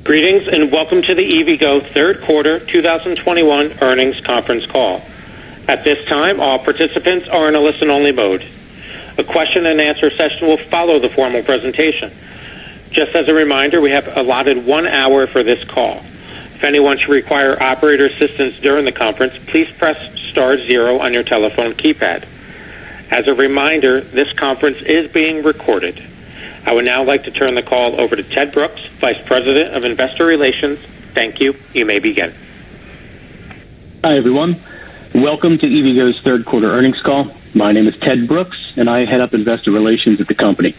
Greetings and welcome to the EVGO third quarter 2021 earnings conference call. At this time, all participants are in a listen-only mode. A question and answer session will follow the formal presentation. Just as a reminder, we have allotted 1 hour for this call. If anyone should require operator assistance during the conference, please press star 0 on your telephone keypad. As a reminder, this conference is being recorded. I would now like to turn the call over to Ted Brooks, Vice President of Investor Relations. Thank you. You may begin. Hi, everyone. Welcome to EVGO's third quarter earnings call. My name is Ted Brooks, and I head up Investor Relations at the company.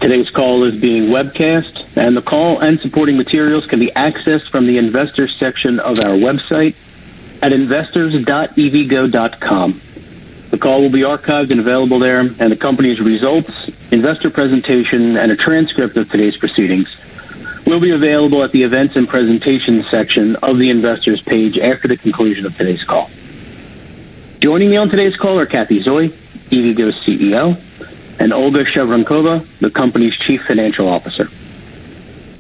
Today's call is being webcast, and the call and supporting materials can be accessed from the Investors section of our website at investors.evgo.com. The call will be archived and available there, and the company's results, investor presentation, and a transcript of today's proceedings will be available at the Events and Presentations section of the Investors page after the conclusion of today's call. Joining me on today's call are Kathy Zoe, EVGO's CEO, and Olga Shevrenkova, the company's Chief Financial Officer.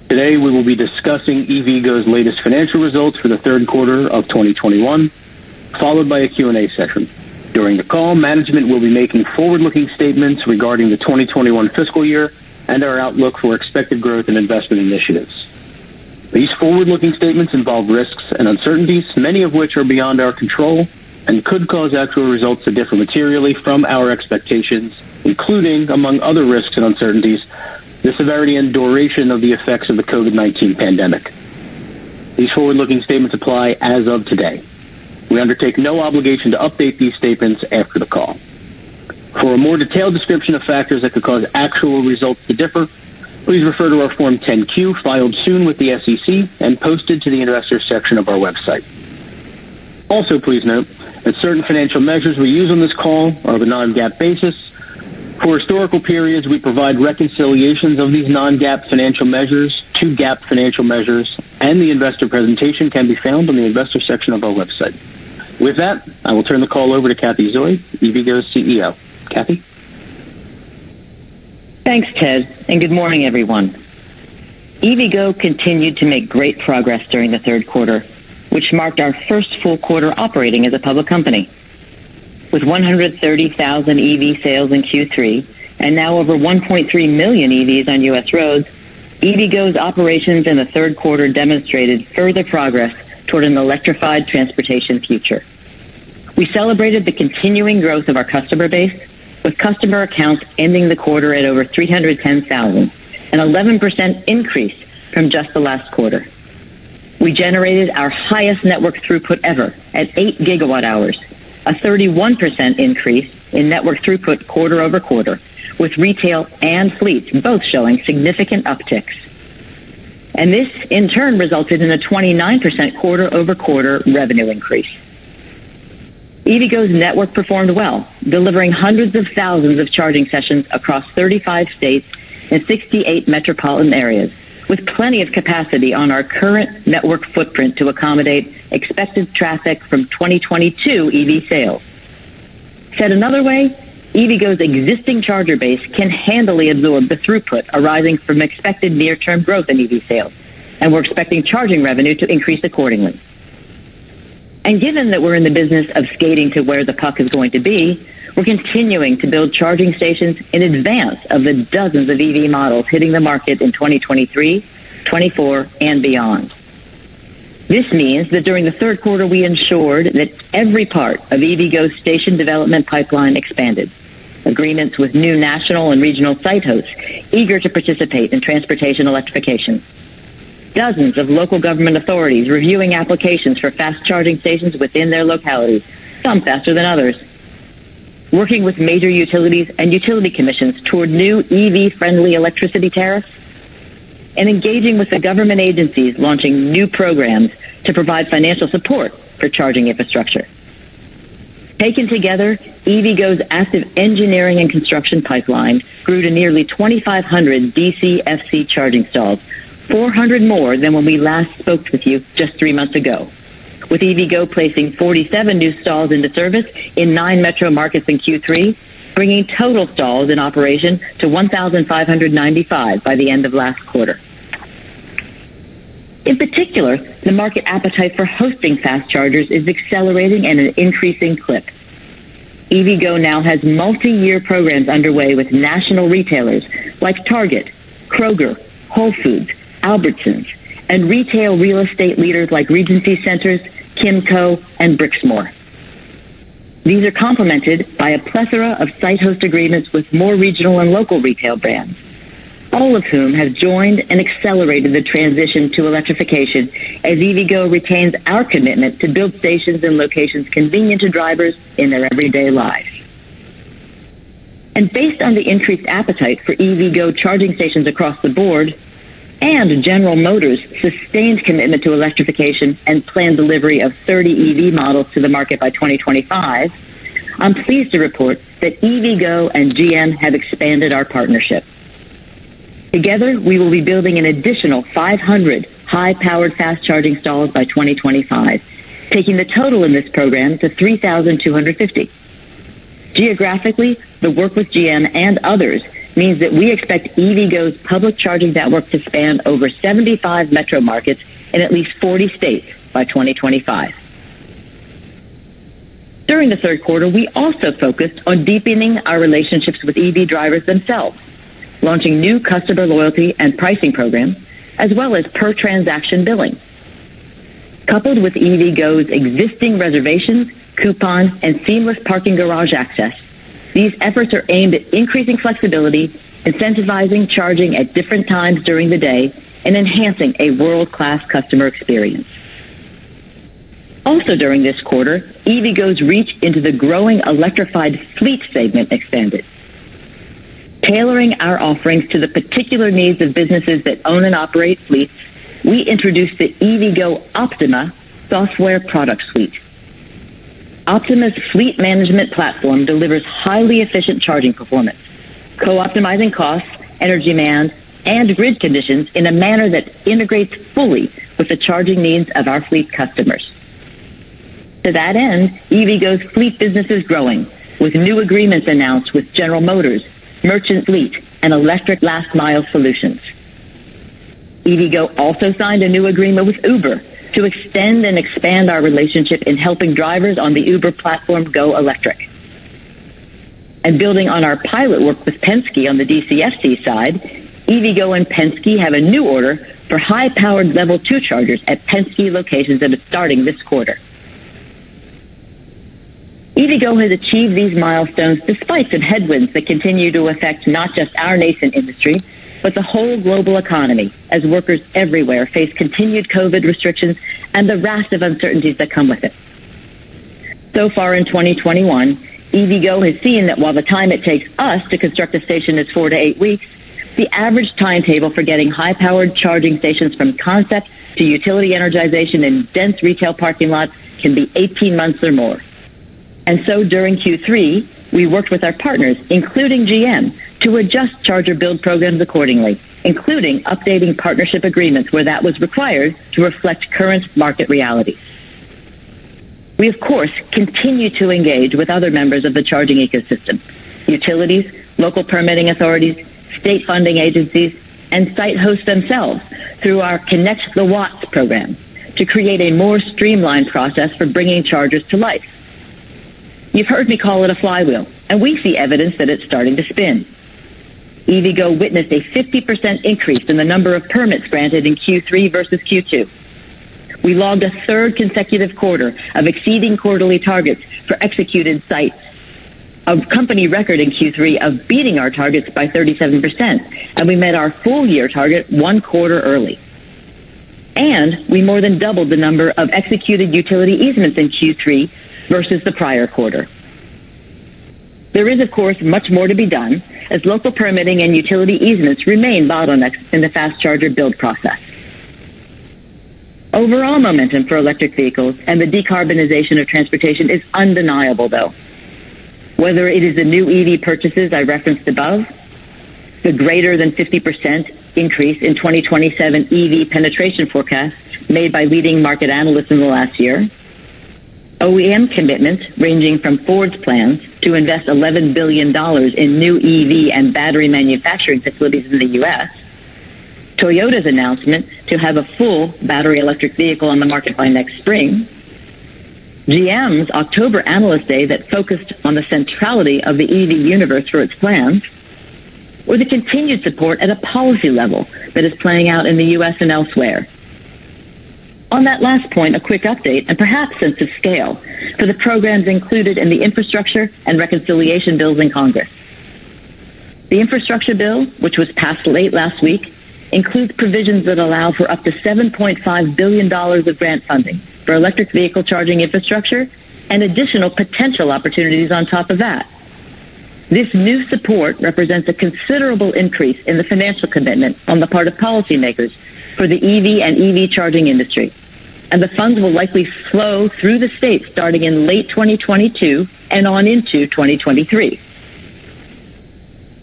Today, we will be discussing EVGO's latest financial results for the third quarter of 2021, followed by a Q&A session. During the call, management will be making forward-looking statements regarding the 2021 fiscal year and our outlook for expected growth and investment initiatives. These forward-looking statements involve risks and uncertainties, many of which are beyond our control and could cause actual results to differ materially from our expectations, including, among other risks and uncertainties, the severity and duration of the effects of the COVID-19 pandemic. These forward-looking statements apply as of today. We undertake no obligation to update these statements after the call. For a more detailed description of factors that could cause actual results to differ, please refer to our Form 10-Q filed soon with the SEC and posted to the Investors section of our website. Also, please note that certain financial measures we use on this call are of a non-GAAP basis. For historical periods, we provide reconciliations of these non-GAAP financial measures to GAAP financial measures, and the investor presentation can be found on the Investors section of our website. With that, I will turn the call over to Kathy Zoe, EVGO's CEO. Kathy? Thanks, Ted, and good morning, everyone. EVGO continued to make great progress during the third quarter, which marked our first full quarter operating as a public company. With 130,000 EV sales in Q3 and now over 1.3 million EVs on U.S. roads, EVGO's operations in the third quarter demonstrated further progress toward an electrified transportation future. We celebrated the continuing growth of our customer base, with customer accounts ending the quarter at over 310,000, an 11% increase from just the last quarter. We generated our highest network throughput ever at 8 gigawatt hours, a 31% increase in network throughput quarter over quarter, with retail and fleets both showing significant upticks. And this, in turn, resulted in a 29% quarter-over-quarter revenue increase. EVGO's network performed well, delivering hundreds of thousands of charging sessions across 35 states and 68 metropolitan areas, with plenty of capacity on our current network footprint to accommodate expected traffic from 2022 EV sales. Said another way, EVGO's existing charger base can handily absorb the throughput arising from expected near-term growth in EV sales, and we're expecting charging revenue to increase accordingly. And given that we're in the business of skating to where the puck is going to be, we're continuing to build charging stations in advance of the dozens of EV models hitting the market in 2023, 24, and beyond. This means that during the third quarter, we ensured that every part of EVGO's station development pipeline expanded. Agreements with new national and regional site hosts eager to participate in transportation electrification. Dozens of local government authorities reviewing applications for fast charging stations within their localities, some faster than others. Working with major utilities and utility commissions toward new EV-friendly electricity tariffs. And engaging with the government agencies launching new programs to provide financial support for charging infrastructure. Taken together, EVGO's active engineering and construction pipeline grew to nearly 2,500 DC-FC charging stalls, 400 more than when we last spoke with you just 3 months ago. With EVGO placing 47 new stalls into service in 9 metro markets in Q3, bringing total stalls in operation to 1,595 by the end of last quarter. In particular, the market appetite for hosting fast chargers is accelerating at an increasing clip. EVGO now has multi-year programs underway with national retailers like Target, Kroger, Whole Foods, Albertsons, and retail real estate leaders like Regency Centers, Kimco, and Brixmor. These are complemented by a plethora of site host agreements with more regional and local retail brands, all of whom have joined and accelerated the transition to electrification as EVGO retains our commitment to build stations and locations convenient to drivers in their everyday lives. And based on the increased appetite for EVGO charging stations across the board, and General Motors' sustained commitment to electrification and planned delivery of 30 EV models to the market by 2025, I'm pleased to report that EVGO and GM have expanded our partnership. Together, we will be building an additional 500 high-powered fast charging stalls by 2025, taking the total in this program to 3,250. Geographically, the work with GM and others means that we expect EVGO's public charging network to span over 75 metro markets in at least 40 states by 2025. During the third quarter, we also focused on deepening our relationships with EV drivers themselves, launching new customer loyalty and pricing programs, as well as per-transaction billing. Coupled with EVGO's existing reservations, coupon, and seamless parking garage access, these efforts are aimed at increasing flexibility, incentivizing charging at different times during the day, and enhancing a world-class customer experience. Also during this quarter, EVGO's reach into the growing electrified fleet segment expanded. Tailoring our offerings to the particular needs of businesses that own and operate fleets, we introduced the EVGO Optima software product suite. Optima's fleet management platform delivers highly efficient charging performance, co-optimizing costs, energy demand, and grid conditions in a manner that integrates fully with the charging needs of our fleet customers. To that end, EVGO's fleet business is growing, with new agreements announced with General Motors, Merchant Fleet, and Electric Last Mile Solutions. EVGO also signed a new agreement with Uber to extend and expand our relationship in helping drivers on the Uber platform go electric. And building on our pilot work with Penske on the DCFC side, EVGO and Penske have a new order for high-powered Level 2 chargers at Penske locations that are starting this quarter. EVGO has achieved these milestones despite some headwinds that continue to affect not just our nascent industry, but the whole global economy, as workers everywhere face continued COVID restrictions and the raft of uncertainties that come with it. So far in 2021, EVGO has seen that while the time it takes us to construct a station is 4 to 8 weeks, the average timetable for getting high-powered charging stations from concept to utility energization in dense retail parking lots can be 18 months or more. And so during Q3, we worked with our partners, including GM, to adjust charger build programs accordingly, including updating partnership agreements where that was required to reflect current market realities. We, of course, continue to engage with other members of the charging ecosystem, utilities, local permitting authorities, state funding agencies, and site hosts themselves through our Connect the Watts program to create a more streamlined process for bringing chargers to life. You've heard me call it a flywheel, and we see evidence that it's starting to spin. EVGO witnessed a 50% increase in the number of permits granted in Q3 versus Q2. We logged a third consecutive quarter of exceeding quarterly targets for executed sites, a company record in Q3 of beating our targets by 37%, and we met our full-year target 1 quarter early. And we more than doubled the number of executed utility easements in Q3 versus the prior quarter. There is, of course, much more to be done, as local permitting and utility easements remain bottlenecks in the fast charger build process. Overall momentum for electric vehicles and the decarbonization of transportation is undeniable, though. Whether it is the new EV purchases I referenced above, the greater than 50% increase in 2027 EV penetration forecasts made by leading market analysts in the last year, OEM commitments ranging from Ford's plans to invest $11 billion in new EV and battery manufacturing facilities in the U.S., Toyota's announcement to have a full battery electric vehicle on the market by next spring, GM's October Analyst Day that focused on the centrality of the EV universe for its plans, or the continued support at a policy level that is playing out in the U.S. and elsewhere. On that last point, a quick update and perhaps sense of scale for the programs included in the infrastructure and reconciliation bills in Congress. The infrastructure bill, which was passed late last week, includes provisions that allow for up to $7.5 billion of grant funding for electric vehicle charging infrastructure and additional potential opportunities on top of that. This new support represents a considerable increase in the financial commitment on the part of policymakers for the EV and EV charging industry, and the funds will likely flow through the states starting in late 2022 and on into 2023.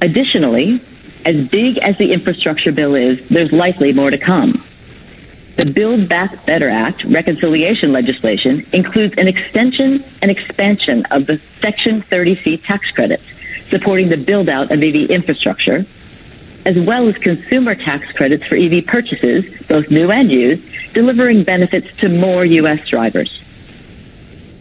Additionally, as big as the infrastructure bill is, there's likely more to come. The Build Back Better Act reconciliation legislation includes an extension and expansion of the Section 30C tax credits, supporting the build-out of EV infrastructure, as well as consumer tax credits for EV purchases, both new and used, delivering benefits to more U.S. drivers.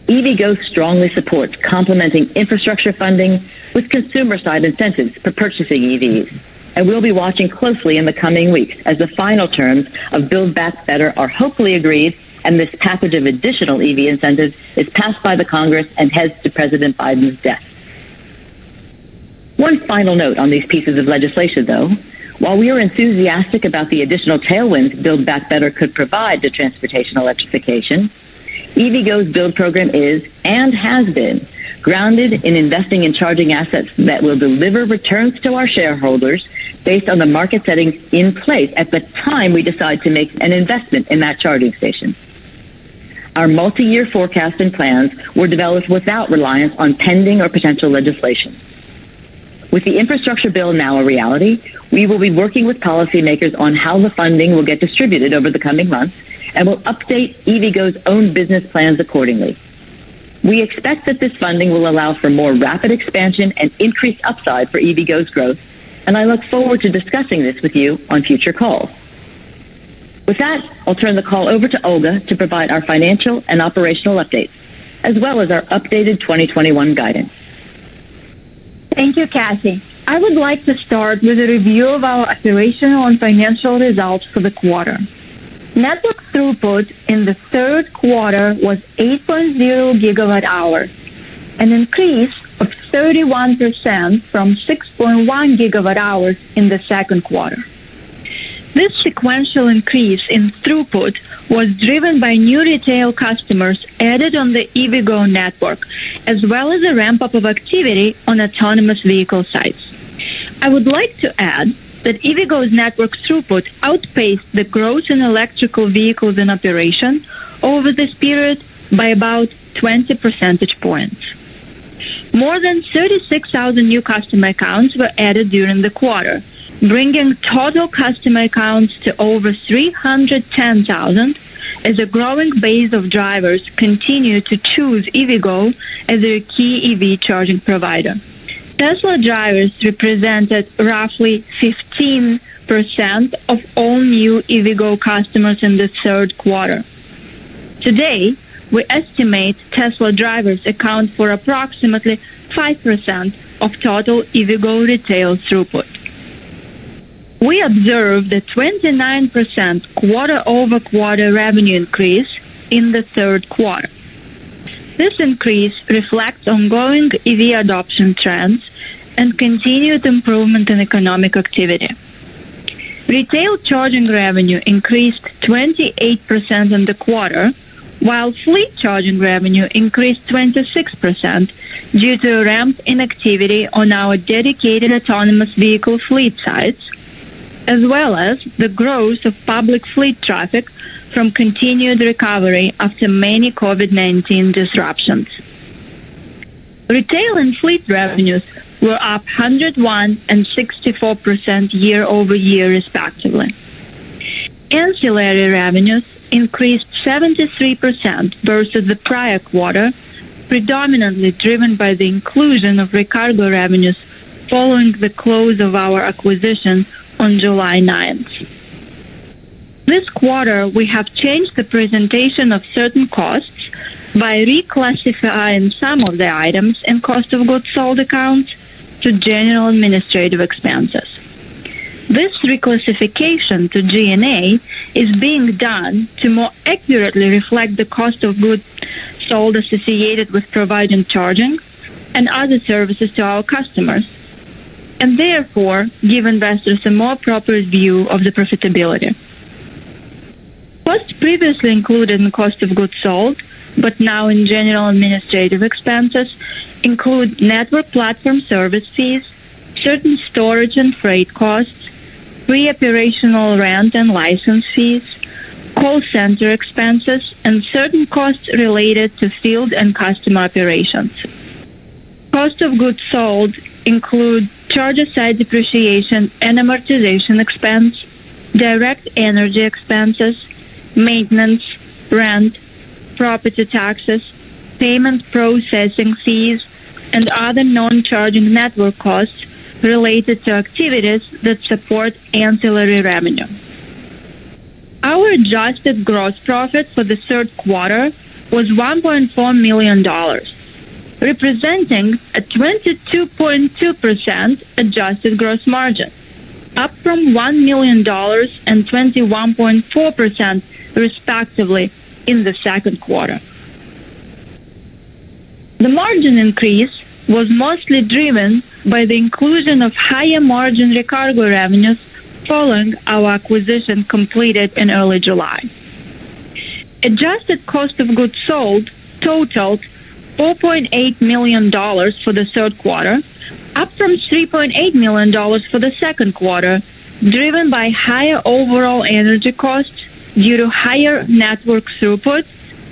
EVGO strongly supports complementing infrastructure funding with consumer-side incentives for purchasing EVs, and we'll be watching closely in the coming weeks as the final terms of Build Back Better are hopefully agreed and this package of additional EV incentives is passed by the Congress and heads to President Biden's desk. One final note on these pieces of legislation, though. While we are enthusiastic about the additional tailwinds Build Back Better could provide to transportation electrification, EVGO's build program is, and has been, grounded in investing in charging assets that will deliver returns to our shareholders based on the market settings in place at the time we decide to make an investment in that charging station. Our multi-year forecast and plans were developed without reliance on pending or potential legislation. With the infrastructure bill now a reality, we will be working with policymakers on how the funding will get distributed over the coming months and will update EVGO's own business plans accordingly. We expect that this funding will allow for more rapid expansion and increased upside for EVGO's growth, and I look forward to discussing this with you on future calls. With that, I'll turn the call over to Olga to provide our financial and operational updates, as well as our updated 2021 guidance. Thank you, Kathy. I would like to start with a review of our operational and financial results for the quarter. Network throughput in the third quarter was 8.0 gigawatt hours, an increase of 31% from 6.1 gigawatt hours in the second quarter. This sequential increase in throughput was driven by new retail customers added on the EVGO network, as well as a ramp-up of activity on autonomous vehicle sites. I would like to add that EVGO's network throughput outpaced the growth in electrical vehicles in operation over this period by about 20 percentage points. More than 36,000 new customer accounts were added during the quarter, bringing total customer accounts to over 310,000 as a growing base of drivers continue to choose EVGO as their key EV charging provider. Tesla drivers represented roughly 15% of all new EVGO customers in the third quarter. Today, we estimate Tesla drivers account for approximately 5% of total EVGO retail throughput. We observed a 29% quarter-over-quarter revenue increase in the third quarter. This increase reflects ongoing EV adoption trends and continued improvement in economic activity. Retail charging revenue increased 28% in the quarter, while fleet charging revenue increased 26% due to a ramp in activity on our dedicated autonomous vehicle fleet sites, as well as the growth of public fleet traffic from continued recovery after many COVID-19 disruptions. Retail and fleet revenues were up 101% and 64% year-over-year, respectively. Ancillary revenues increased 73% versus the prior quarter, predominantly driven by the inclusion of recargo revenues following the close of our acquisition on July 9th. This quarter, we have changed the presentation of certain costs by reclassifying some of the items in cost of goods sold accounts to general administrative expenses. This reclassification to G&A is being done to more accurately reflect the cost of goods sold associated with providing charging and other services to our customers, and therefore give investors a more proper view of the profitability. Costs previously included in cost of goods sold, but now in general administrative expenses, include network platform service fees, certain storage and freight costs, pre-operational rent and license fees, call center expenses, and certain costs related to field and customer operations. Cost of goods sold include charger site depreciation and amortization expense, direct energy expenses, maintenance, rent, property taxes, payment processing fees, and other non-charging network costs related to activities that support ancillary revenue. Our adjusted gross profit for the third quarter was $1.4 million, representing a 22.2% adjusted gross margin, up from $1 million and 21.4% respectively in the second quarter. The margin increase was mostly driven by the inclusion of higher margin recargo revenues following our acquisition completed in early July. Adjusted cost of goods sold totaled $4.8 million for the third quarter, up from $3.8 million for the second quarter, driven by higher overall energy costs due to higher network throughput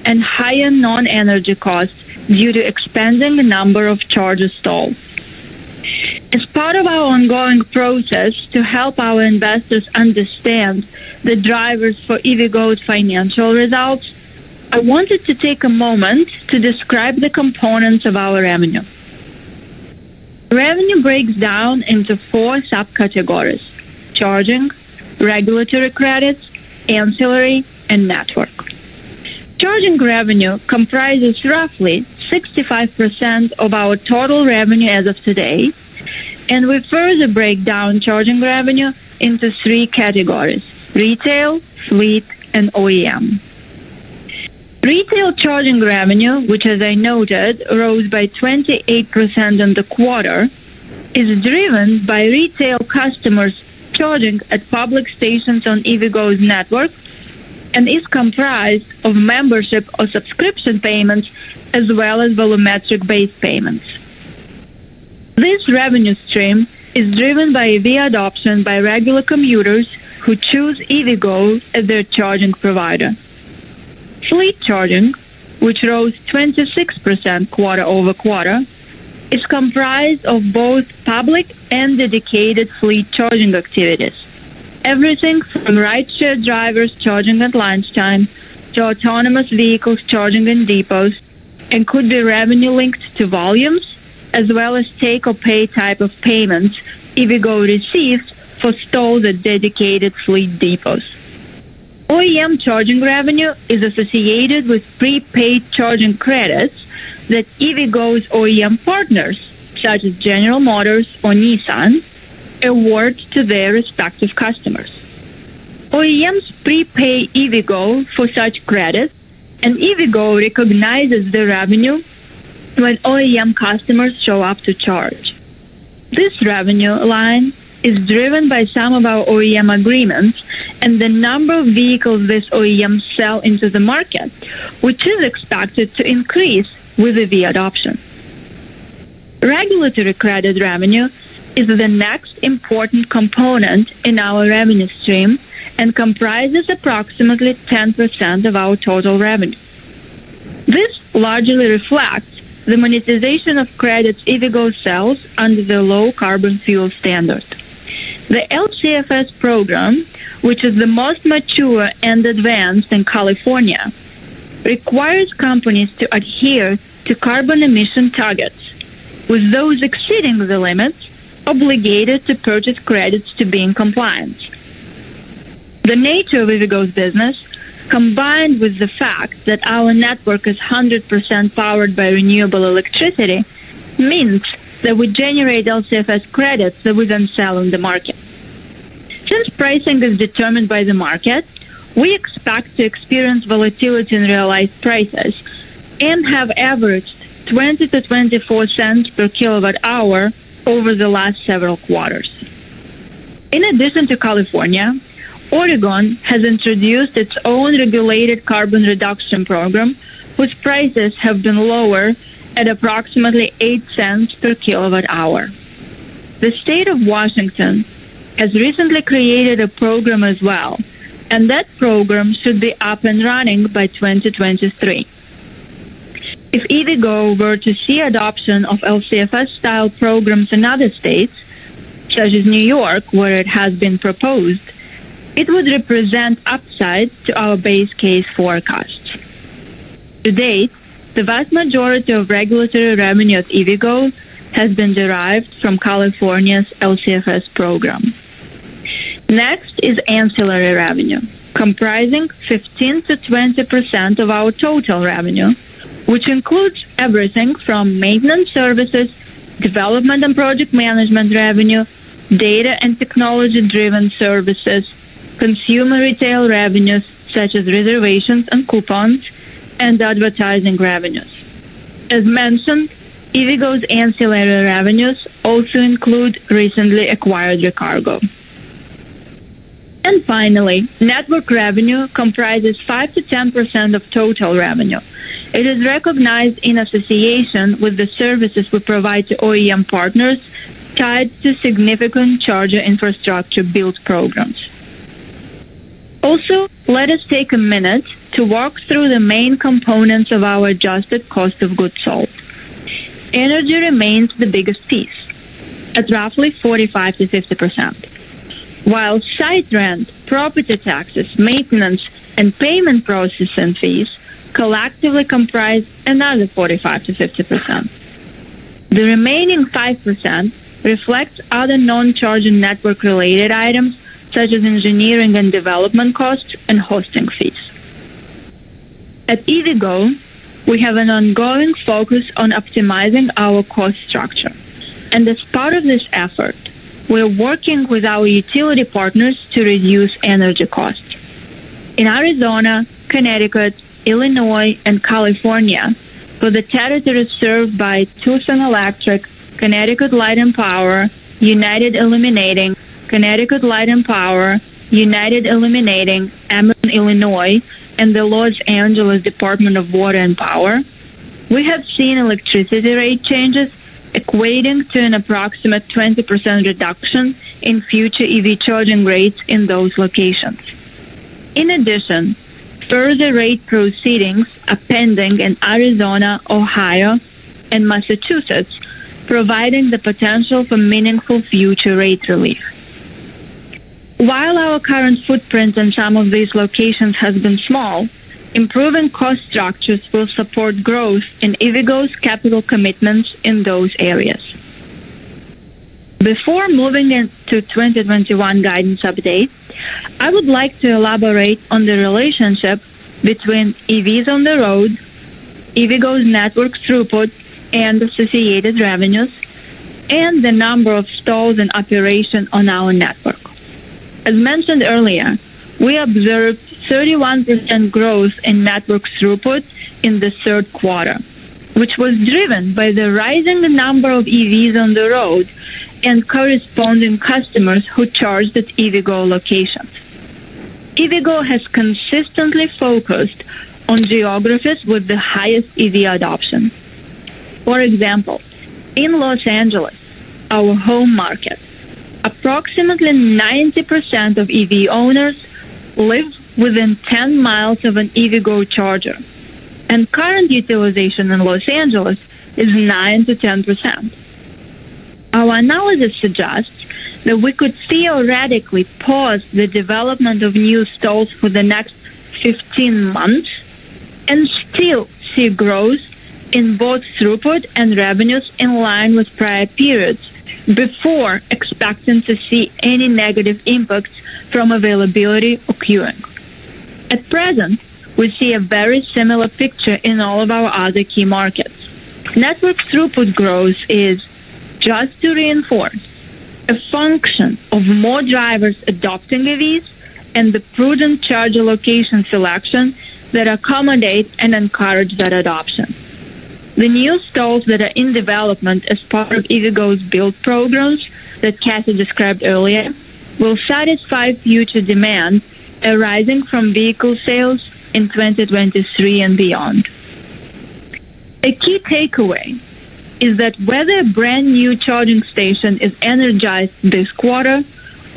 and higher non-energy costs due to expanding the number of charger stalls. As part of our ongoing process to help our investors understand the drivers for EVGO's financial results, I wanted to take a moment to describe the components of our revenue. Revenue breaks down into four subcategories: charging, regulatory credits, ancillary, and network. Charging revenue comprises roughly 65% of our total revenue as of today, and we further break down charging revenue into three categories: retail, fleet, and OEM. Retail charging revenue, which as I noted, rose by 28% in the quarter, is driven by retail customers charging at public stations on EVGO's network and is comprised of membership or subscription payments as well as volumetric-based payments. This revenue stream is driven by EV adoption by regular commuters who choose EVGO as their charging provider. Fleet charging, which rose 26% quarter over quarter, is comprised of both public and dedicated fleet charging activities. Everything from rideshare drivers charging at lunchtime to autonomous vehicles charging in depots, and could be revenue linked to volumes as well as take or pay type of payments EVGO receives for stalls at dedicated fleet depots. OEM charging revenue is associated with prepaid charging credits that EVGO's OEM partners, such as General Motors or Nissan, award to their respective customers. OEMs prepay EVGO for such credits, and EVGO recognizes the revenue when OEM customers show up to charge. This revenue line is driven by some of our OEM agreements and the number of vehicles these OEMs sell into the market, which is expected to increase with EV adoption. Regulatory credit revenue is the next important component in our revenue stream and comprises approximately 10% of our total revenue. This largely reflects the monetization of credits EVGO sells under the low carbon fuel standard. The LCFS program, which is the most mature and advanced in California, requires companies to adhere to carbon emission targets, with those exceeding the limits obligated to purchase credits to be in compliance. The nature of EVGO's business, combined with the fact that our network is 100% powered by renewable electricity, means that we generate LCFS credits that we then sell in the market. Since pricing is determined by the market, we expect to experience volatility in realized prices and have averaged 20 to 24 cents per kilowatt hour over the last several quarters. In addition to California, Oregon has introduced its own regulated carbon reduction program, whose prices have been lower at approximately 8 cents per kilowatt hour. The state of Washington has recently created a program as well, and that program should be up and running by 2023. If EVGO were to see adoption of LCFS-style programs in other states, such as New York, where it has been proposed, it would represent upside to our base case forecasts. To date, the vast majority of regulatory revenue at EVGO has been derived from California's LCFS program. Next is ancillary revenue, comprising 15 to 20% of our total revenue, which includes everything from maintenance services, development and project management revenue, data and technology-driven services, consumer retail revenues such as reservations and coupons, and advertising revenues. As mentioned, EVGO's ancillary revenues also include recently acquired Recargo. And finally, network revenue comprises 5 to 10% of total revenue. It is recognized in association with the services we provide to OEM partners tied to significant charger infrastructure build programs. Also, let us take a minute to walk through the main components of our adjusted cost of goods sold. Energy remains the biggest piece, at roughly 45 to 50%. While site rent, property taxes, maintenance, and payment processing fees collectively comprise another 45 to 50%. The remaining 5% reflects other non-charging network-related items such as engineering and development costs and hosting fees. At EVGO, we have an ongoing focus on optimizing our cost structure, and as part of this effort, we're working with our utility partners to reduce energy costs. In Arizona, Connecticut, Illinois, and California, for the territories served by Tucson Electric, Connecticut Light and Power, United Illuminating, Connecticut Light and Power, United Illuminating, Ameren, Illinois, and the Los Angeles Department of Water and Power, we have seen electricity rate changes equating to an approximate 20% reduction in future EV charging rates in those locations. In addition, further rate proceedings are pending in Arizona, Ohio, and Massachusetts, providing the potential for meaningful future rate relief. While our current footprint in some of these locations has been small, improving cost structures will support growth in EVGO's capital commitments in those areas. Before moving into 2021 guidance update, I would like to elaborate on the relationship between EVs on the road, EVGO's network throughput and associated revenues, and the number of stalls in operation on our network. As mentioned earlier, we observed 31% growth in network throughput in the third quarter, which was driven by the rising number of EVs on the road and corresponding customers who charged at EVGO locations. EVGO has consistently focused on geographies with the highest EV adoption. For example, in Los Angeles, our home market, approximately 90% of EV owners live within 10 miles of an EVGO charger, and current utilization in Los Angeles is 9 to 10%. Our analysis suggests that we could theoretically pause the development of new stalls for the next 15 months and still see growth in both throughput and revenues in line with prior periods before expecting to see any negative impacts from availability occurring. At present, we see a very similar picture in all of our other key markets. Network throughput growth is, just to reinforce, a function of more drivers adopting EVs and the prudent charger location selection that accommodate and encourage that adoption. The new stalls that are in development as part of EVGO's build programs that Cassie described earlier will satisfy future demand arising from vehicle sales in 2023 and beyond. A key takeaway is that whether a brand new charging station is energized this quarter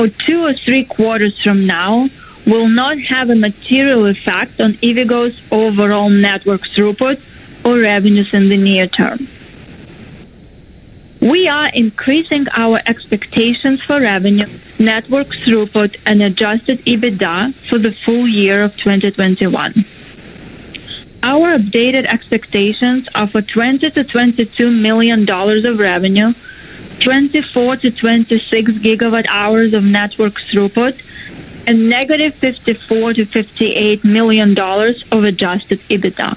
or 2 or 3 quarters from now will not have a material effect on EVGO's overall network throughput or revenues in the near term. We are increasing our expectations for revenue, network throughput, and adjusted EBITDA for the full year of 2021. Our updated expectations are for $20 to $22 million of revenue, 24 to 26 gigawatt hours of network throughput, and negative $54 to $58 million of adjusted EBITDA.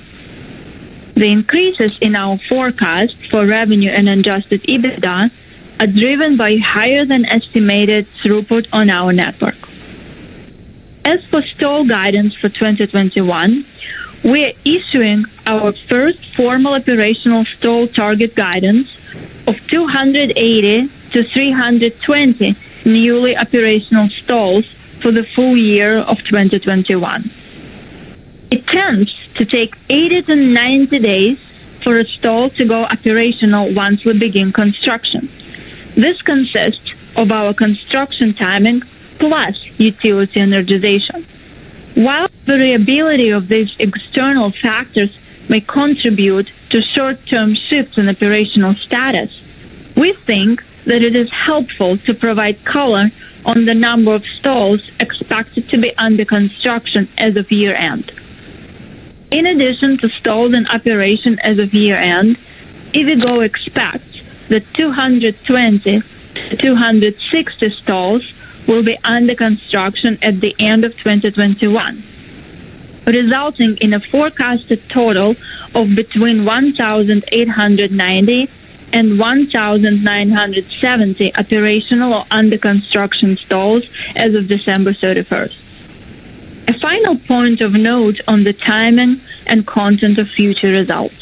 The increases in our forecast for revenue and adjusted EBITDA are driven by higher than estimated throughput on our network. As for stall guidance for 2021, we are issuing our first formal operational stall target guidance of 280 to 320 newly operational stalls for the full year of 2021. It tends to take 80 to 90 days for a stall to go operational once we begin construction. This consists of our construction timing plus utility energization. While variability of these external factors may contribute to short-term shifts in operational status, we think that it is helpful to provide color on the number of stalls expected to be under construction as of year-end. In addition to stalls in operation as of year-end, EVGO expects that 220 to 260 stalls will be under construction at the end of 2021, resulting in a forecasted total of between 1,890 and 1,970 operational or under construction stalls as of December 31st. A final point of note on the timing and content of future results.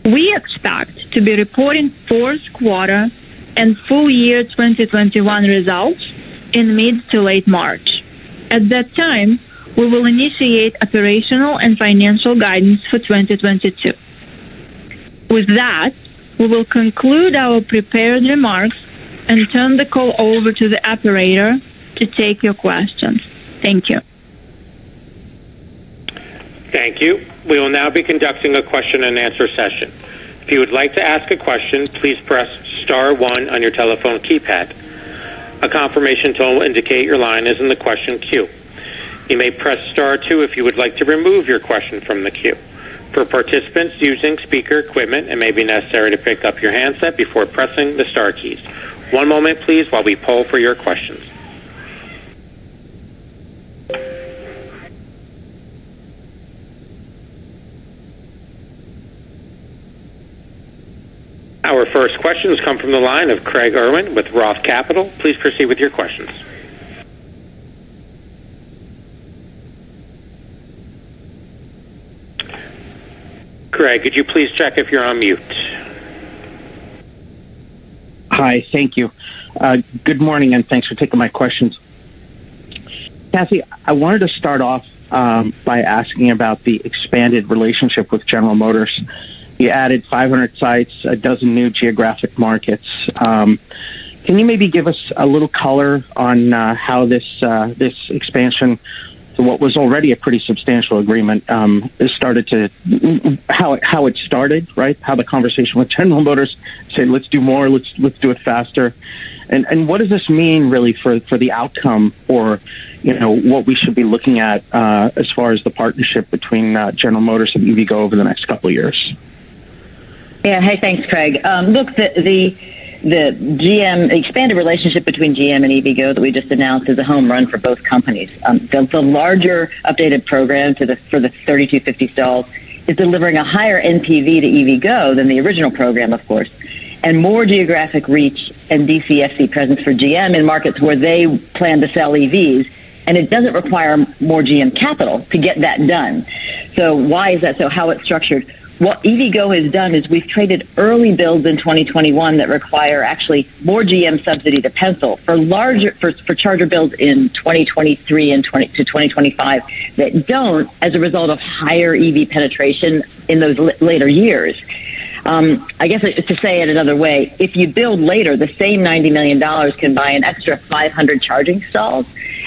We expect to be reporting fourth quarter and full year 2021 results in mid to late March. At that time, we will initiate operational and financial guidance for 2022. With that, we will conclude our prepared remarks and turn the call over to the operator to take your questions. Thank you. Thank you. We will now be conducting a question and answer session. If you would like to ask a question, please press star 1 on your telephone keypad. A confirmation tone will indicate your line is in the question queue. You may press star 2 if you would like to remove your question from the queue. For participants using speaker equipment, it may be necessary to pick up your handset before pressing the star keys. One moment, please, while we poll for your questions. Our first questions come from the line of Craig Irwin with Roth Capital. Please proceed with your questions. Craig, could you please check if you're on mute? Hi, thank you. Good morning, and thanks for taking my questions. Cassie, I wanted to start off by asking about the expanded relationship with General Motors. You added 500 sites, a dozen new geographic markets. Can you maybe give us a little color on how this expansion to what was already a pretty substantial agreement started to how it started, right? How the conversation with General Motors said, let's do more, let's do it faster, and what does this mean really for the outcome, or what we should be looking at as far as the partnership between General Motors and EVGO over the next couple of years? Yeah. Hey, thanks, Craig. Look, the the expanded relationship between GM and EVGO that we just announced is a home run for both companies. The larger updated program for the 3250 stalls is delivering a higher NPV to EVGO than the original program, of course, and more geographic reach and DCFC presence for GM in markets where they plan to sell EVs. And it doesn't require more GM capital to get that done. So why is that? So how it's structured? What EVGO has done is we've traded early builds in 2021 that require actually more GM subsidy to pencil for charger builds in 2023 and to 2025 that don't as a result of higher EV penetration in those later years. I guess to say it another way, if you build later, the same $90 million can buy an extra 500 charging stalls.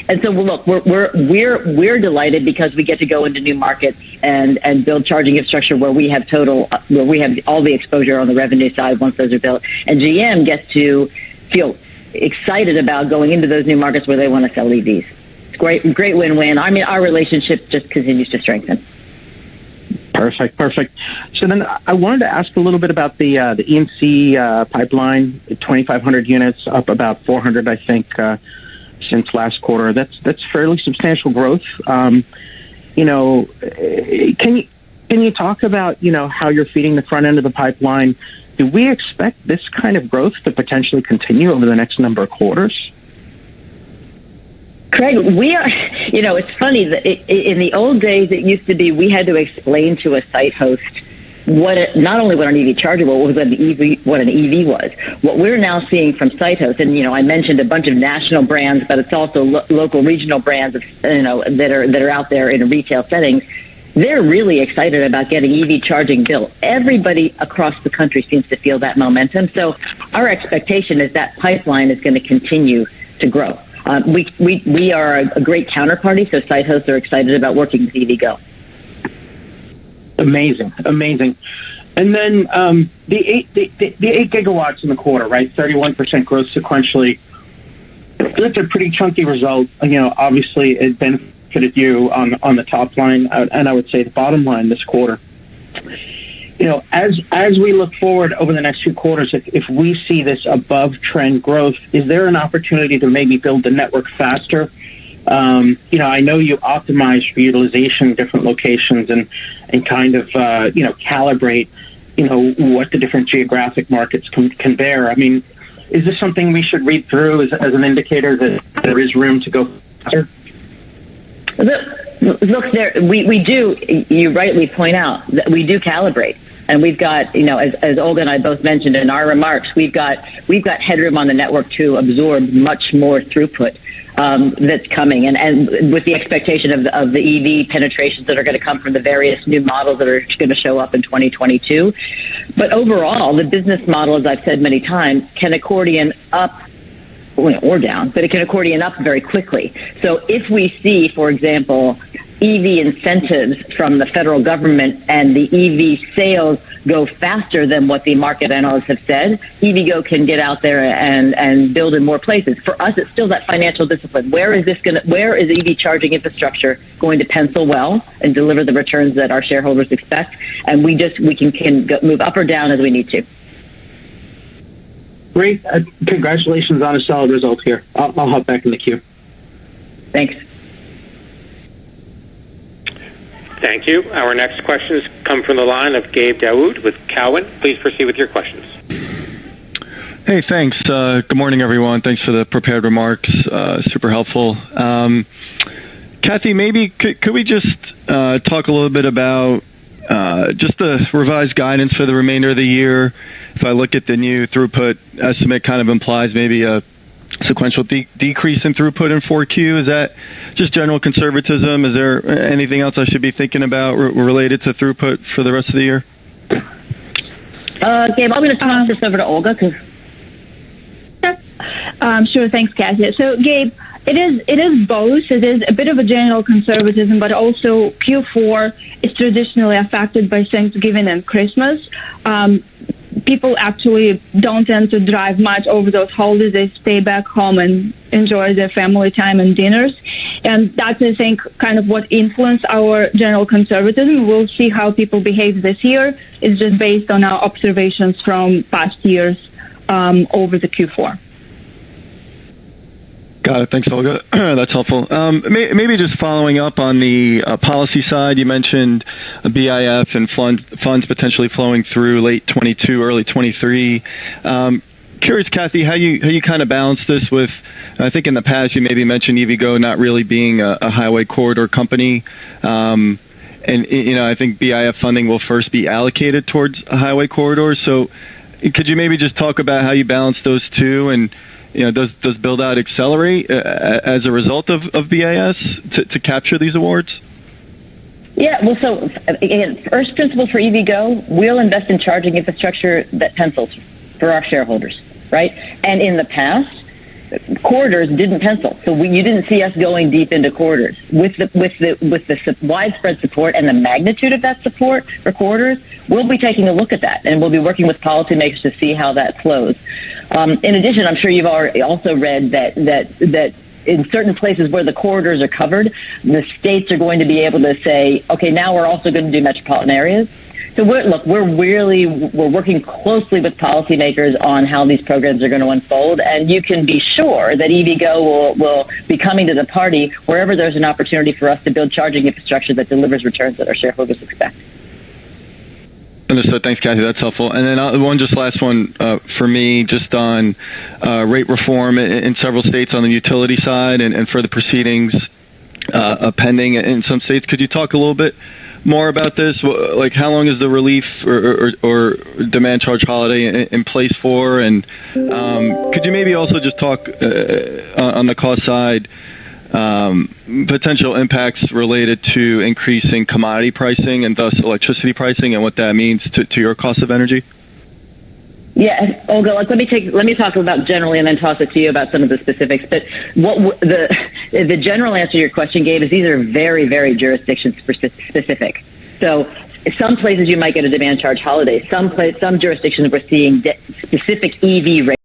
And so, look, we're delighted because we get to go into new markets and build charging infrastructure where we have all the exposure on the revenue side once those are built. And GM gets to feel excited about going into those new markets where they want to sell EVs. It's great win-win. I mean, our relationship just continues to strengthen. Perfect. So then I wanted to ask a little bit about the E&C pipeline, 2,500 units, up about 400, I think, since last quarter. That's fairly substantial growth. Can you talk about, how you're feeding the front end of the pipeline? Do we expect this kind of growth to potentially continue over the next number of quarters? Craig, we are, it's funny that in the old days, it used to be we had to explain to a site host not only what an EV charger was, what an EV was. What we're now seeing from site hosts, and, I mentioned a bunch of national brands, but it's also local regional brands, that are out there in retail settings. They're really excited about getting EV charging built. Everybody across the country seems to feel that momentum. So our expectation is that pipeline is going to continue to grow. We are a great counterparty, so site hosts are excited about working with EVGO. Amazing. And then the 8 gigawatts in the quarter, right? 31% growth sequentially. That's a pretty chunky result. Obviously it benefited you on the top line, and I would say the bottom line this quarter. As we look forward over the next few quarters, if we see this above trend growth, is there an opportunity to maybe build the network faster? I know you optimize for utilization in different locations and kind of, calibrate, what the different geographic markets can bear. I mean, is this something we should read through as an indicator that there is room to go faster? Look, we do, you rightly point out, that we do calibrate. And we've got, as Olga and I both mentioned in our remarks, we've got headroom on the network to absorb much more throughput that's coming, and with the expectation of the EV penetrations that are going to come from the various new models that are going to show up in 2022. But overall, the business model, as I've said many times, can accordion up or down, but it can accordion up very quickly. So if we see, for example, EV incentives from the federal government and the EV sales go faster than what the market analysts have said, EVGO can get out there and build in more places. For us, it's still that financial discipline. Where is EV charging infrastructure going to pencil well and deliver the returns that our shareholders expect? And we can move up or down as we need to. Great. Congratulations on a solid result here. I'll hop back in the queue. Thanks. Thank you. Our next questions come from the line of Gabe Daoud with Cowen. Please proceed with your questions. Hey, thanks. Good morning, everyone. Thanks for the prepared remarks. Super helpful. Kathy, maybe could we just talk a little bit about just the revised guidance for the remainder of the year? If I look at the new throughput estimate, kind of implies maybe a sequential decrease in throughput in 4Q. Is that just general conservatism? Is there anything else I should be thinking about related to throughput for the rest of the year? Gabe, I'm going to toss this over to Olga. Sure, thanks, Kathy. So, Gabe, it is both. It is a bit of a general conservatism, but also Q4 is traditionally affected by Thanksgiving and Christmas. People actually don't tend to drive much over those holidays. They stay back home and enjoy their family time and dinners. And that's, I think, kind of what influenced our general conservatism. We'll see how people behave this year. It's just based on our observations from past years over the Q4. Got it. Thanks, Olga. That's helpful. Maybe just following up on the policy side, you mentioned BIF and funds potentially flowing through late 22, early 23. Curious, Kathy, how you kind of balance this with, I think in the past you maybe mentioned EVGO not really being a highway corridor company. And, I think BIF funding will first be allocated towards a highway corridor. So could you maybe just talk about how you balance those two, and does build-out accelerate as a result of BIS to capture these awards? Yeah, well, so again, first principle for EVGO, we'll invest in charging infrastructure that pencils for our shareholders, right? And in the past, corridors didn't pencil, so you didn't see us going deep into corridors. With the widespread support and the magnitude of that support for corridors, we'll be taking a look at that, and we'll be working with policymakers to see how that flows. In addition, I'm sure you've already also read that in certain places where the corridors are covered, the states are going to be able to say, okay, now we're also going to do metropolitan areas. So we're working closely with policymakers on how these programs are going to unfold, and you can be sure that EVGO will be coming to the party wherever there's an opportunity for us to build charging infrastructure that delivers returns that our shareholders expect. Understood. Thanks, Kathy. That's helpful. And then last one for me, just on rate reform in several states on the utility side and for the proceedings pending in some states. Could you talk a little bit more about this? Like, how long is the relief or demand charge holiday in place for? And could you maybe also just talk on the cost side, potential impacts related to increasing commodity pricing and thus electricity pricing, and what that means to your cost of energy? Yeah, Olga, let me talk about generally and then toss it to you about some of the specifics. But what the general answer to your question, Gabe, is these are very, very jurisdiction specific. So some places you might get a demand charge holiday. Some jurisdictions we're seeing specific EV rates.